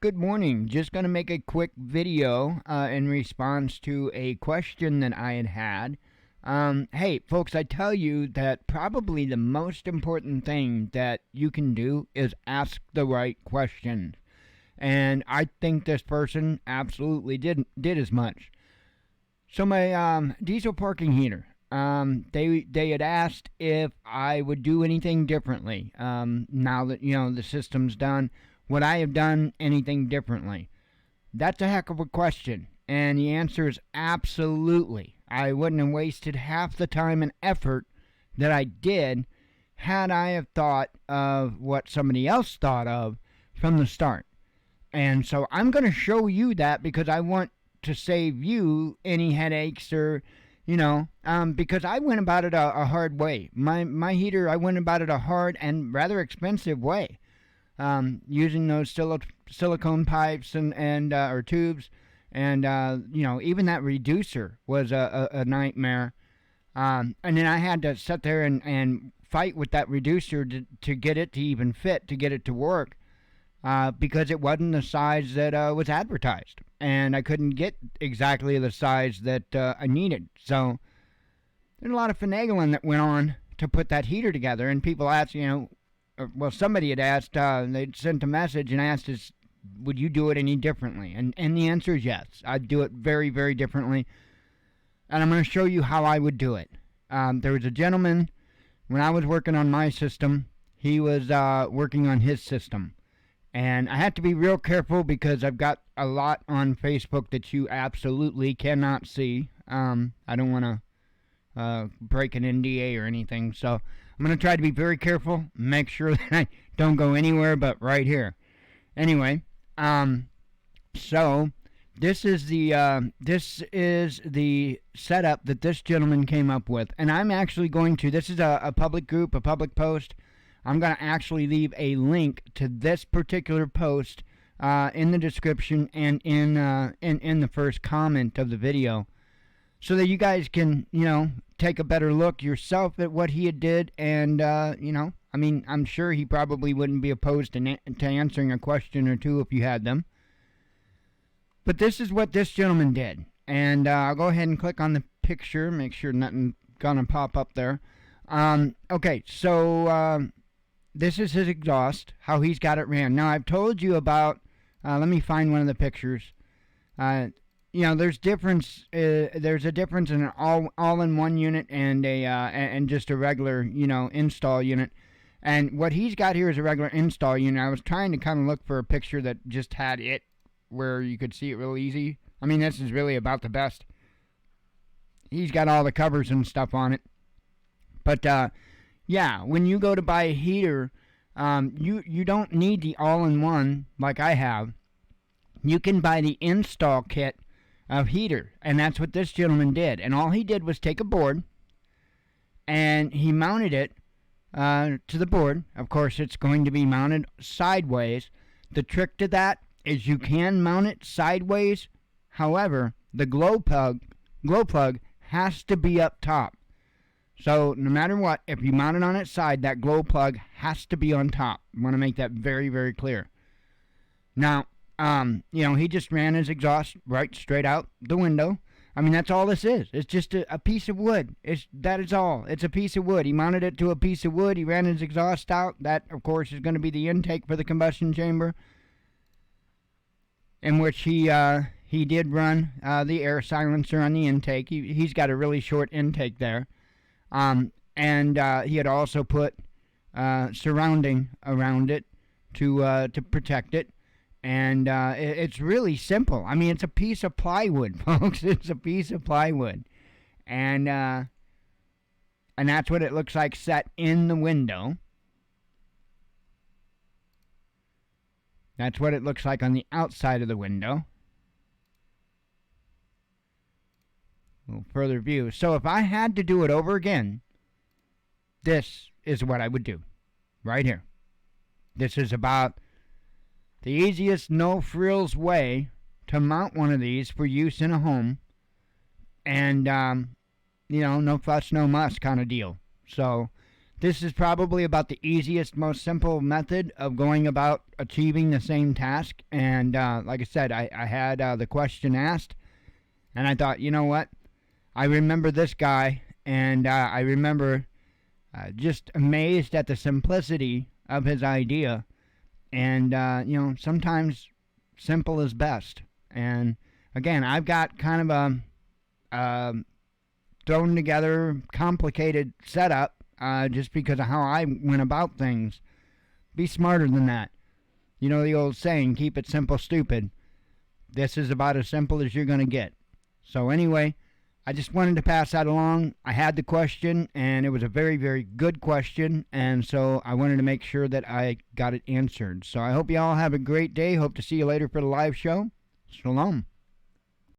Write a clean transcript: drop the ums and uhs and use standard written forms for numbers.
Good morning. Just going to make a quick video in response to a question that I had had. Hey, folks, I tell you that probably the most important thing that you can do is ask the right questions. And I think this person absolutely did as much. So my diesel parking heater, they had asked if I would do anything differently. Now that the system's done, would I have done anything differently? That's a heck of a question, and the answer is absolutely. I wouldn't have wasted half the time and effort that I did had I have thought of what somebody else thought of from the start. And so I'm going to show you that because I want to save you any headaches or, because I went about it a hard way. My heater, I went about it a hard and rather expensive way, using those silicone pipes and or tubes, and even that reducer was a nightmare. And then I had to sit there and fight with that reducer to get it to even fit, to get it to work. Because it wasn't the size that was advertised, and I couldn't get exactly the size that I needed. So there's a lot of finagling that went on to put that heater together, and people asked, somebody had asked, they'd sent a message and asked us, would you do it any differently? And the answer is yes. I'd do it very, very differently, and I'm going to show you how I would do it. There was a gentleman, when I was working on my system, he was working on his system. And I have to be real careful because I've got a lot on Facebook that you absolutely cannot see. I don't want to break an NDA or anything, so I'm going to try to be very careful, make sure that I don't go anywhere but right here. Anyway, so this is the setup that this gentleman came up with, and I'm actually going to. This is a public group, a public post. I'm going to actually leave a link to this particular post in the description and in the first comment of the video, so that you guys can, take a better look yourself at what he did. And, I'm sure he probably wouldn't be opposed to answering a question or two if you had them. But this is what this gentleman did. And I'll go ahead and click on the picture, make sure nothing's going to pop up there. Okay, so this is his exhaust, how he's got it ran. Now, I've told you about, let me find one of the pictures. There's a difference in an all-in-one unit and and just a regular, install unit. And what he's got here is a regular install unit. I was trying to kind of look for a picture that just had it where you could see it real easy. I mean, this is really about the best. He's got all the covers and stuff on it. But, yeah, when you go to buy a heater, you don't need the all-in-one like I have. You can buy the install kit of heater, and that's what this gentleman did. And all he did was take a board, and he mounted it to the board. Of course, it's going to be mounted sideways. The trick to that is you can mount it sideways. However, the glow plug has to be up top. So no matter what, if you mount it on its side, that glow plug has to be on top. I want to make that very, very clear. Now, he just ran his exhaust right straight out the window. I mean, that's all this is. It's just a piece of wood. That is all. It's a piece of wood. He mounted it to a piece of wood. He ran his exhaust out. That, of course, is going to be the intake for the combustion chamber, in which he did run the air silencer on the intake. He's got a really short intake there. And he had also put surrounding around it to protect it. And it's really simple. I mean, it's a piece of plywood, folks. It's a piece of plywood. And that's what it looks like set in the window. That's what it looks like on the outside of the window. A little further view. So if I had to do it over again, this is what I would do. Right here. This is about the easiest, no-frills way to mount one of these for use in a home. And, no fuss, no muss kind of deal. So This is probably about the easiest, most simple method of going about achieving the same task. And like I said, I had the question asked, and I thought, you know what? I remember this guy, and I remember just amazed at the simplicity of his idea. And, sometimes simple is best. And again, I've got kind of a thrown together, complicated setup just because of how I went about things. Be smarter than that. You know the old saying, keep it simple, stupid. This is about as simple as you're going to get. So anyway, I just wanted to pass that along. I had the question, and it was a very, very good question, and so I wanted to make sure that I got it answered. So I hope you all have a great day. Hope to see you later for the live show. Shalom.